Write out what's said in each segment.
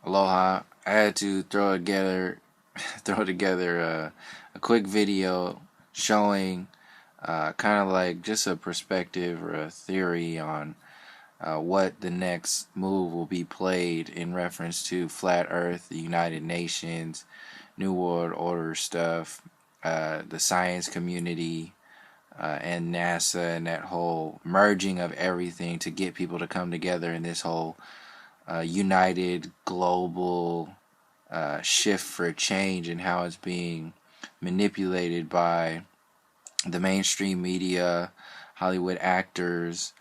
Aloha. I had to throw together a quick video showing kind of like just a perspective or a theory on what the next move will be played in reference to flat Earth, the United Nations, New World Order stuff, the science community, and NASA, and that whole merging of everything to get people to come together in this whole united global shift for change, and how it's being manipulated by the mainstream media, Hollywood actors,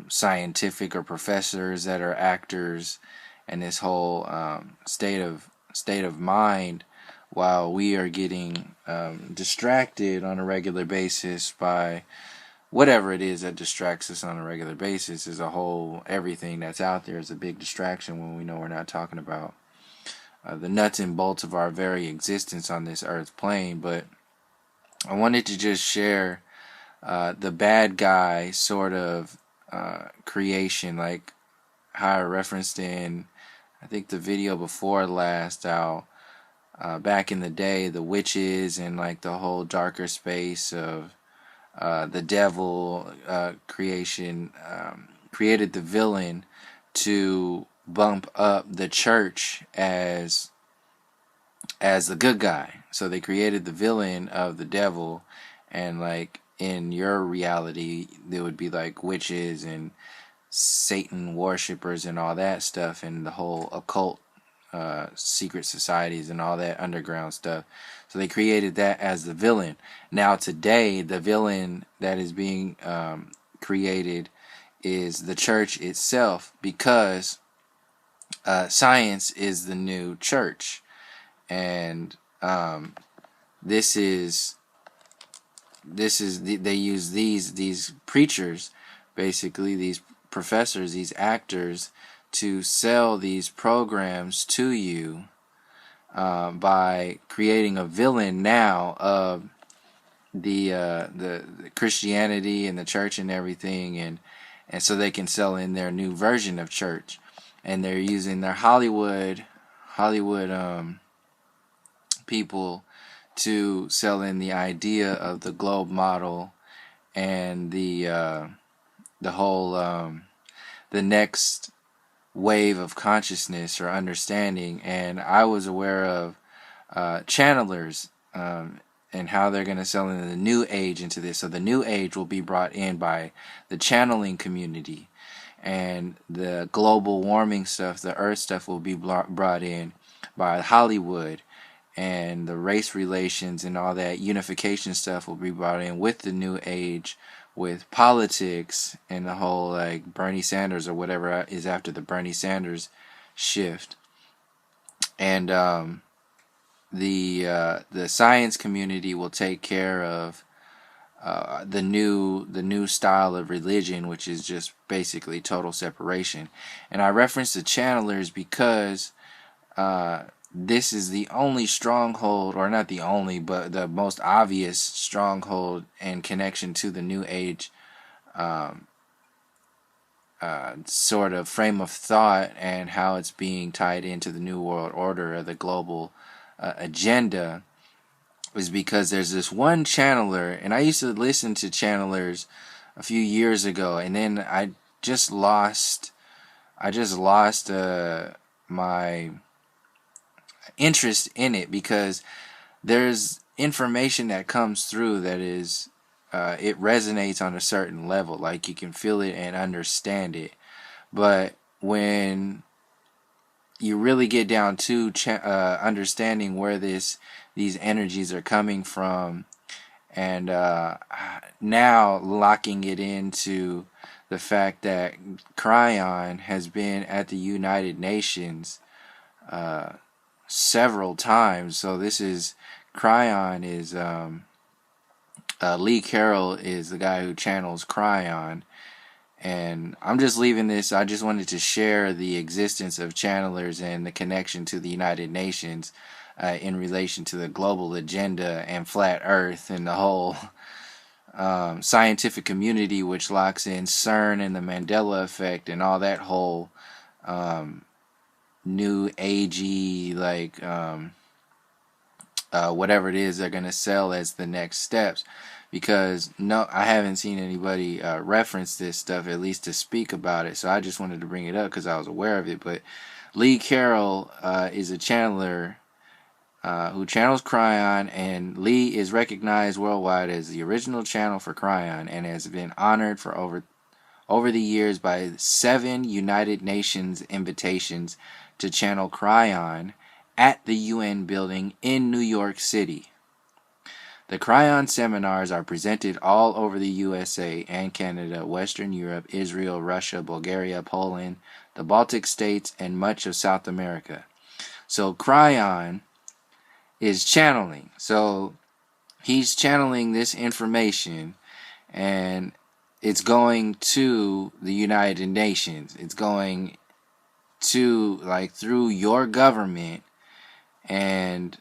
scientific or professors that are actors, and this whole state of mind, while we are getting distracted on a regular basis by whatever it is that distracts us on a regular basis. Is a whole everything that's out there is a big distraction when we know we're not talking about the nuts and bolts of our very existence on this earth plane. But I wanted to just share the bad guy sort of creation, like how I referenced in, I think, the video before last, how back in the day the witches and like the whole darker space of the devil creation created the villain to bump up the church as the good guy. So they created the villain of the devil, and like in your reality there would be like witches and Satan worshippers and all that stuff, and the whole occult secret societies and all that underground stuff. So they created that as the villain. Now today, the villain that is being created is the church itself, because science is the new church, and this is they use these preachers, basically these professors, these actors, to sell these programs to you by creating a villain now of the Christianity and the church and everything, and so they can sell in their new version of church, and they're using their Hollywood people to sell in the idea of the globe model and the whole the next wave of consciousness or understanding. And I was aware of channelers and how they're going to sell in the new age into this. So the new age will be brought in by the channeling community, and the global warming stuff, the earth stuff, will be brought in by Hollywood, and the race relations and all that unification stuff will be brought in with the new age, with politics and the whole like Bernie Sanders or whatever is after the Bernie Sanders shift. And the science community will take care of the new style of religion, which is just basically total separation. And I reference the channelers because this is the only stronghold, or not the only, but the most obvious stronghold and connection to the New Age sort of frame of thought, and how it's being tied into the New World Order or the global agenda, is because there's this one channeler, and I used to listen to channelers a few years ago, and then I just lost my interest in it, because there's information that comes through that is it resonates on a certain level, like you can feel it and understand it. But when you really get down to understanding where these energies are coming from, and now locking it into the fact that Cryon has been at the United Nations several times. So this is Cryon is Lee Carroll is the guy who channels Cryon. And I'm just leaving this. I just wanted to share the existence of channelers and the connection to the United Nations in relation to the global agenda and flat earth and the whole scientific community, which locks in CERN and the Mandela effect and all that whole new agey, like whatever it is they're going to sell as the next steps. Because no, I haven't seen anybody reference this stuff, at least to speak about it. So I just wanted to bring it up because I was aware of it. But Lee Carroll is a channeler who channels Cryon, and Lee is recognized worldwide as the original channel for Cryon and has been honored for over the years by 7 United Nations invitations to channel Cryon at the UN building in New York City. The Cryon seminars are presented all over the USA and Canada, Western Europe, Israel, Russia, Bulgaria, Poland, the Baltic states, and much of South America. So Cryon is channeling. So he's channeling this information, and it's going to the United Nations. It's going to, like, through your government, and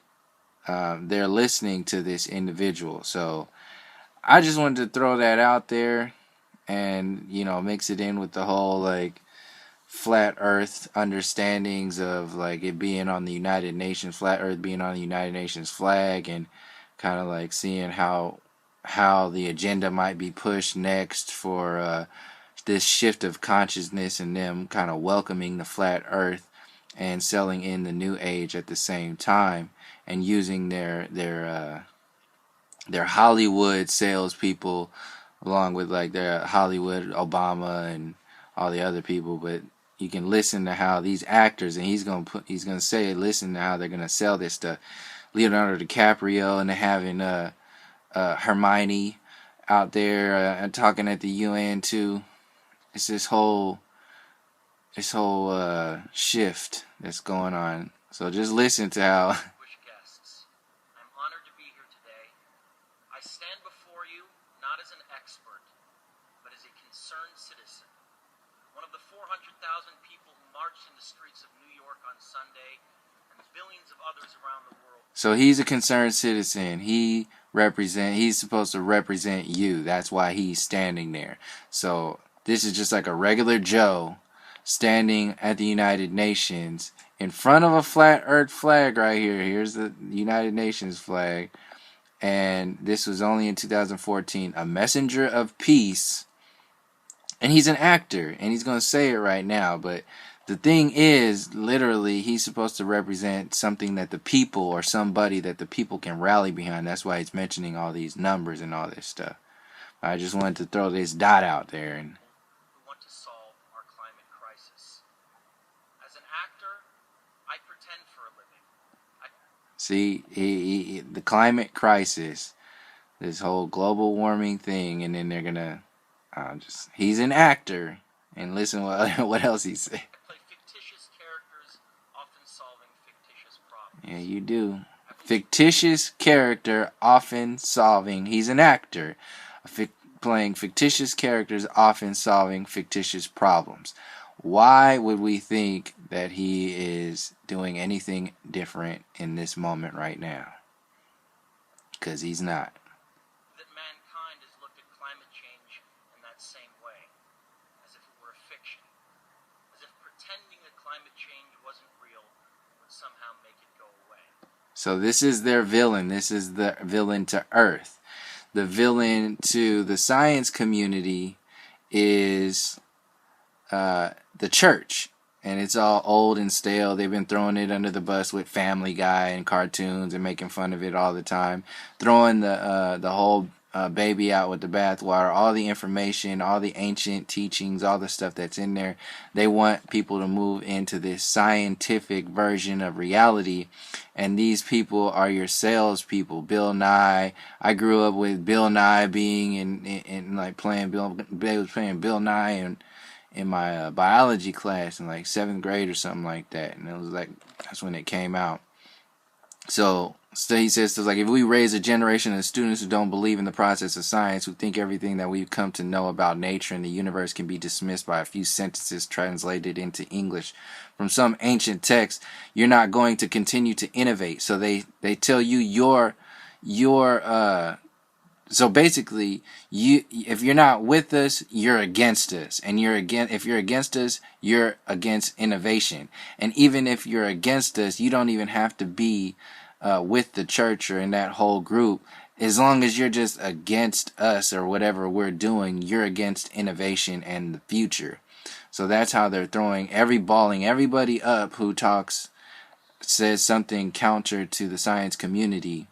they're listening to this individual. So I just wanted to throw that out there and, mix it in with the whole, like, flat earth understandings of, like, it being on the United Nations, flat earth being on the United Nations flag, and kind of like seeing how the agenda might be pushed next for this shift of consciousness, and them kind of welcoming the flat earth and selling in the new age at the same time, and using their Hollywood salespeople along with, like, their Hollywood Obama and all the other people. But you can listen to how these actors, and he's gonna say, listen to how they're gonna sell this stuff. Leonardo DiCaprio, and they're having Hermione out there and talking at the UN too. It's this whole shift that's going on. So just listen to how. Guests, I'm honored to be here today. I stand before you not as an expert, but as a concerned citizen. One of the 400,000 people who marched in the streets of New York on Sunday, and billions of others around the world. So he's a concerned citizen. He's supposed to represent you. That's why he's standing there. So this is just like a regular Joe standing at the United Nations in front of a flat earth flag right here. Here's the United Nations flag. And this was only in 2014. A messenger of peace. And he's an actor, and he's going to say it right now. But the thing is, literally, he's supposed to represent something that the people, or somebody that the people can rally behind. That's why he's mentioning all these numbers and all this stuff. I just wanted to throw this dot out there. And we want to solve our climate crisis. As an actor, I pretend for a living. See, the climate crisis, this whole global warming thing, and then they're going to he's an actor, and listen what else he said. Play fictitious characters, often solving fictitious problems. Yeah, you do. Fictitious character, often solving. He's an actor, playing fictitious characters, often solving fictitious problems. Why would we think that he is doing anything different in this moment right now? Because he's not. That mankind has looked at climate change in that same way, as if it were a fiction, as if pretending that climate change wasn't real would somehow make it go away. So this is their villain. This is the villain to Earth. The villain to the science community is the church. And it's all old and stale. They've been throwing it under the bus with Family Guy and cartoons and making fun of it all the time. Throwing the whole baby out with the bathwater. All the information, all the ancient teachings, all the stuff that's in there. They want people to move into this scientific version of reality. And these people are your salespeople. Bill Nye. I grew up with Bill Nye being in like playing Bill Nye in my biology class in like 7th grade or something like that. And it was like, that's when it came out. So he says, like, if we raise a generation of students who don't believe in the process of science, who think everything that we've come to know about nature and the universe can be dismissed by a few sentences translated into English from some ancient text, you're not going to continue to innovate. So they tell you your So basically, if you're not with us, you're against us, and if you're against us, you're against innovation. And even if you're against us, you don't even have to be with the church or in that whole group. As long as you're just against us or whatever we're doing, you're against innovation and the future. So that's how they're balling everybody up who says something counter to the science community,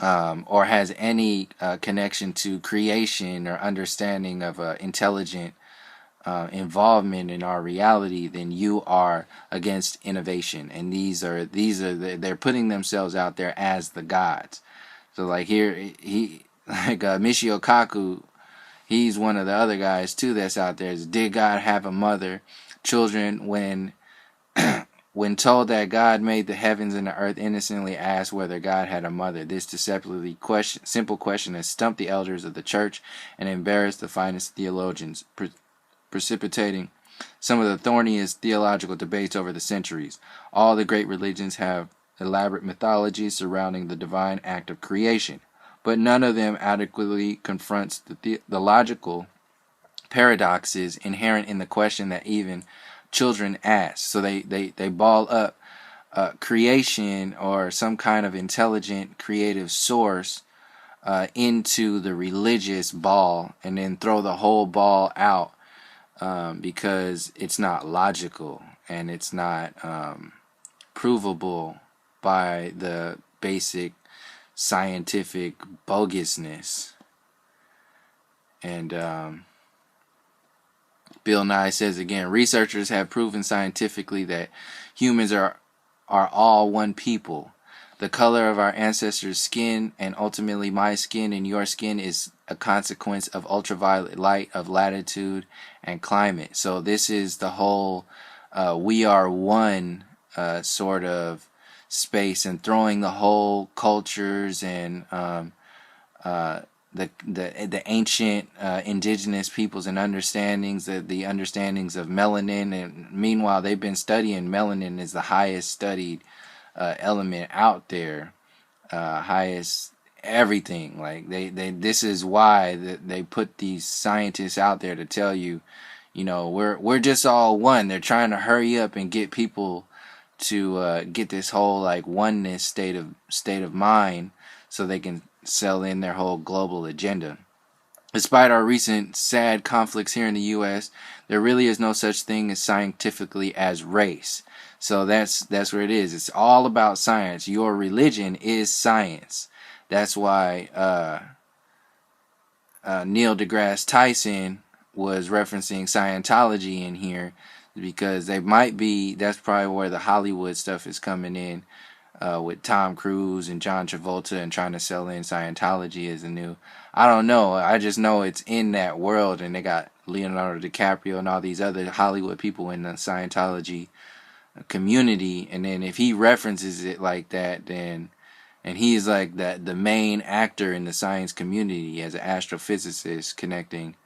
or has any connection to creation or understanding of intelligent involvement in our reality, then you are against innovation. And they're putting themselves out there as the gods. So like here, Michio Kaku, he's one of the other guys too that's out there. Did God have a mother? Children, when told that God made the heavens and the earth, innocently asked whether God had a mother. This simple question has stumped the elders of the church and embarrassed the finest theologians, precipitating some of the thorniest theological debates over the centuries. All the great religions have elaborate mythologies surrounding the divine act of creation, but none of them adequately confronts the logical paradoxes inherent in the question that even children ask. So they ball up creation or some kind of intelligent creative source into the religious ball and then throw the whole ball out, because it's not logical and it's not provable by the basic scientific bogusness. And Bill Nye says again, researchers have proven scientifically that humans are all one people. The color of our ancestors' skin, and ultimately my skin and your skin, is a consequence of ultraviolet light, of latitude and climate. So this is the whole we are one sort of space, and throwing the whole cultures and the ancient indigenous peoples and understandings, the understandings of melanin. And meanwhile, they've been studying melanin is the highest studied element out there, highest everything. Like this is why they put these scientists out there to tell you, we're just all one. They're trying to hurry up and get people to get this whole like oneness state of mind, so they can sell in their whole global agenda. Despite our recent sad conflicts here in the U.S., there really is no such thing as scientifically as race. So that's where it is. It's all about science. Your religion is science. That's why Neil deGrasse Tyson was referencing Scientology in here, because that's probably where the Hollywood stuff is coming in, with Tom Cruise and John Travolta, and trying to sell in Scientology as a new, I don't know, I just know it's in that world, and they got Leonardo DiCaprio and all these other Hollywood people in the Scientology community. And then if he references it like that, then, and he's like the main actor in the science community as an astrophysicist connecting,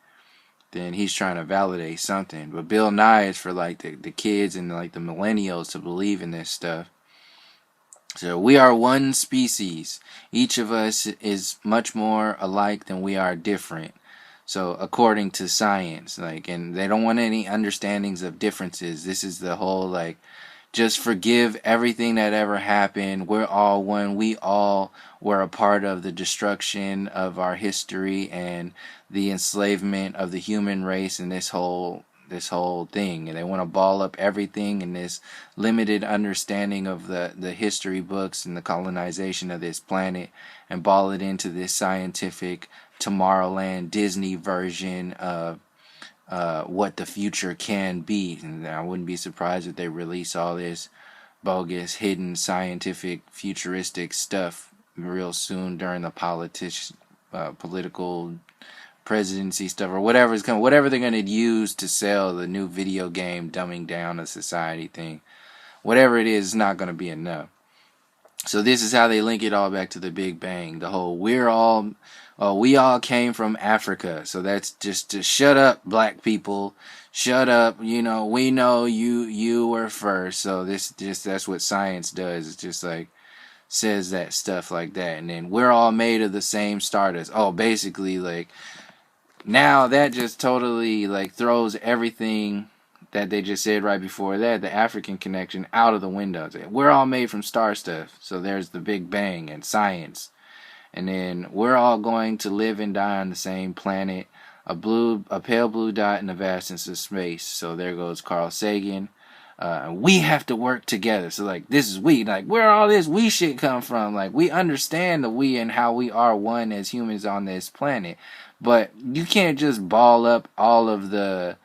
then he's trying to validate something. But Bill Nye is for like the kids and like the millennials to believe in this stuff. So we are one species. Each of us is much more alike than we are different. So according to science, and they don't want any understandings of differences. This is the whole just forgive everything that ever happened. We're all one. We all were a part of the destruction of our history and the enslavement of the human race and this whole thing. And they want to ball up everything in this limited understanding of the history books and the colonization of this planet, and ball it into this scientific Tomorrowland Disney version of what the future can be. And I wouldn't be surprised if they release all this bogus, hidden, scientific, futuristic stuff real soon during the political presidency stuff, or whatever they're going to use to sell the new video game dumbing down a society thing. Whatever it is, it's not going to be enough. So this is how they link it all back to the Big Bang. The whole we all came from Africa. So that's just to shut up, black people. Shut up. We know you were first. So that's what science does. It's just like says that stuff like that, and then we're all made of the same stardust. Oh, basically, like, now that just totally like throws everything that they just said right before that, the African connection, out of the window. We're all made from star stuff. So there's the Big Bang and science. And then we're all going to live and die on the same planet, a pale blue dot in the vastness of space. So there goes Carl Sagan. We have to work together. So like, this is we. Like, where all this we shit come from? Like, we understand the we and how we are one as humans on this planet, but you can't just ball up all of the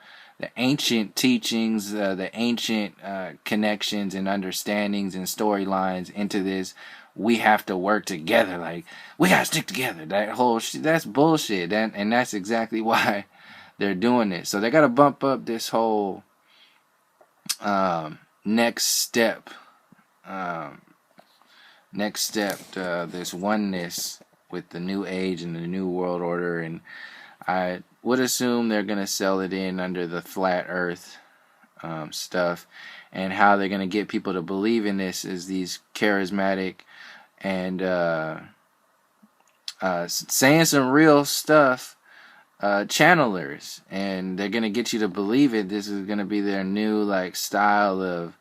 ancient teachings, the ancient connections and understandings and storylines into this. We have to work together. Like, we gotta stick together. That whole shit, that's bullshit. And that's exactly why they're doing it. So they gotta bump up this whole next step. This oneness with the new age and the new world order, and I would assume they're gonna sell it in under the flat Earth stuff, and how they're gonna get people to believe in this is these charismatic and saying some real stuff channelers, and they're gonna get you to believe it. This is gonna be their new like style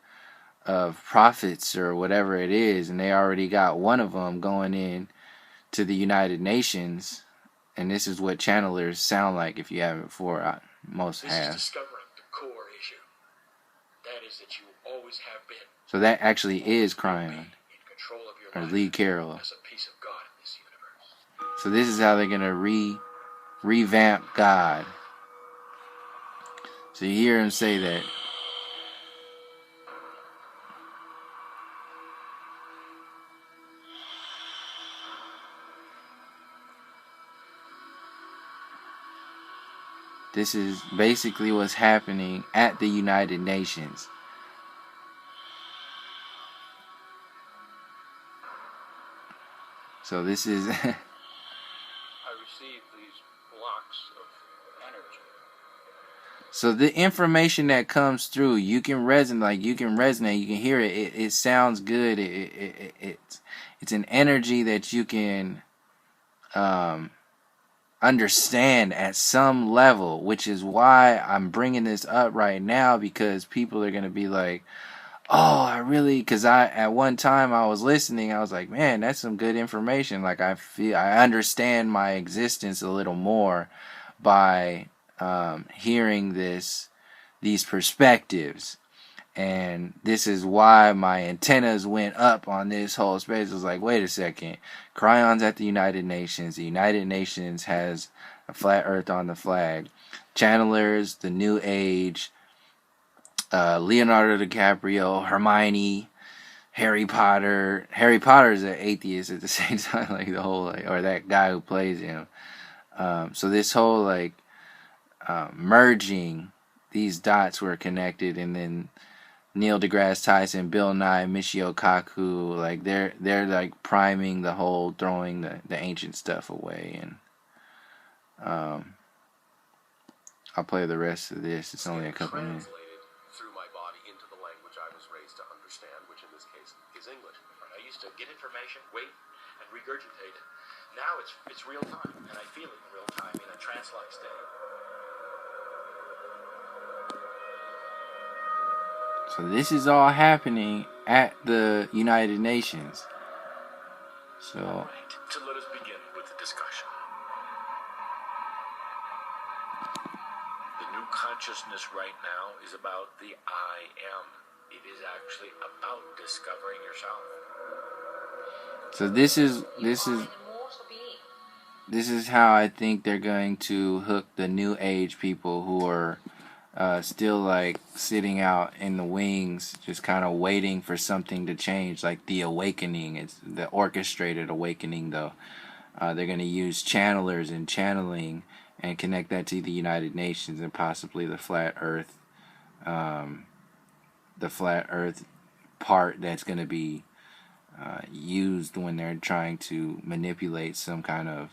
of prophets or whatever it is, and they already got one of them going in to the United Nations, and this is what channelers sound like. If you haven't before, most this have. Is discovering the core issue. That is that you always have been. So that actually is Cryon, or Lee Carroll. As a piece of God in this universe. So this is how they're gonna revamp God. So you hear him say that. This is basically what's happening at the United Nations. So this is I receive these blocks of energy. So the information that comes through, you can resonate, you can hear it. It sounds good. It's an energy that you can understand at some level, which is why I'm bringing this up right now, because people are going to be like, oh, I really, because at one time I was listening, I was like, man, that's some good information. Like, I understand my existence a little more by hearing these perspectives. And this is why my antennas went up on this whole space. It was like, wait a second. Cryon's at the United Nations. The United Nations has a flat earth on the flag. Channelers, the New Age, Leonardo DiCaprio, Hermione, Harry Potter. Harry Potter is an atheist at the same time, like the whole, like, or that guy who plays him. So this whole, like, merging these dots were connected, and then Neil deGrasse Tyson, Bill Nye, Michio Kaku, like they're like priming the whole, throwing the ancient stuff away. And I'll play the rest of this. It's only a couple minutes. Through my body into the language I was raised to understand, which in this case is English. I used to get information, wait, and regurgitate it. Now it's real time, and I feel it in real time in a trance-like state. So this is all happening at the United Nations. So let us begin with the discussion. The new consciousness right now is about the I am. It is actually about discovering yourself. So this is how I think they're going to hook the New Age people who are still like sitting out in the wings, just kind of waiting for something to change, like the awakening. It's the orchestrated awakening, though. They're going to use channelers and channeling and connect that to the United Nations and possibly the flat Earth part that's going to be used when they're trying to manipulate some kind of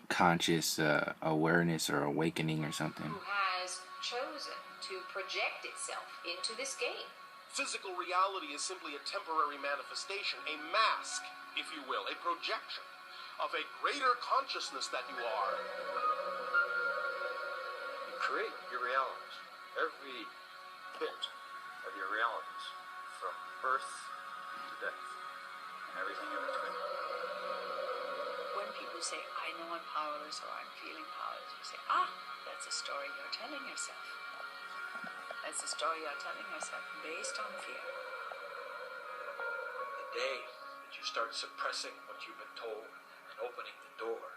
conscious awareness or awakening or something. Who has chosen to project itself into this game. Physical reality is simply a temporary manifestation, a mask, if you will, a projection of a greater consciousness that you are. You create your realities. Every bit of your realities, from birth to death, and everything in between. When people say, I know I'm powerless or I'm feeling powerless, you say, ah, that's a story you're telling yourself. That's a story you're telling yourself based on fear. The day that you start suppressing what you've been told and opening the door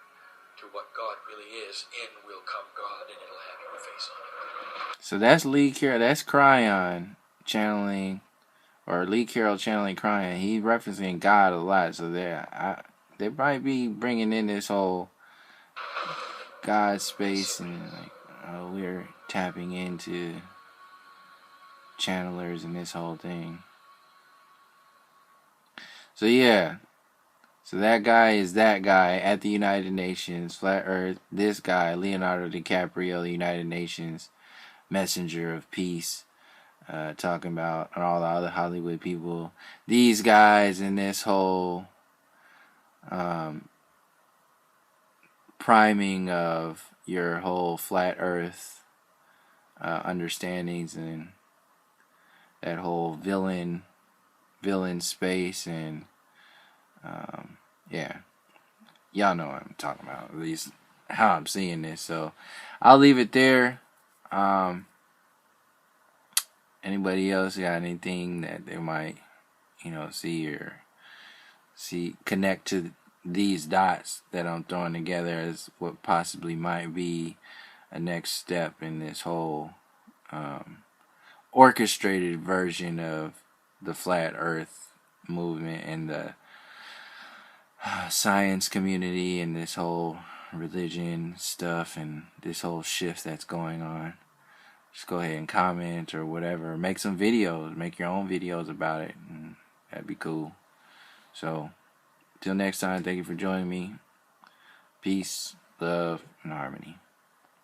to what God really is, in will come God, and it'll have your face on it. So that's Lee Carroll. That's Cryon channeling, or Lee Carroll channeling Cryon. He's referencing God a lot. So they might be bringing in this whole God space, and like, we're tapping into channelers and this whole thing. So yeah. So that guy is that guy at the United Nations, Flat Earth. This guy, Leonardo DiCaprio, the United Nations messenger of peace, talking about all the other Hollywood people. These guys in this whole priming of your whole flat Earth understandings, and that whole villain space, and yeah, y'all know what I'm talking about, at least how I'm seeing this. So I'll leave it there. Anybody else got anything that they might, see connect to these dots that I'm throwing together as what possibly might be a next step in this whole orchestrated version of the flat Earth movement and the science community and this whole religion stuff and this whole shift that's going on. Just go ahead and comment or whatever. Make some videos. Make your own videos about it. And that'd be cool. So, till next time, thank you for joining me. Peace, love, and harmony.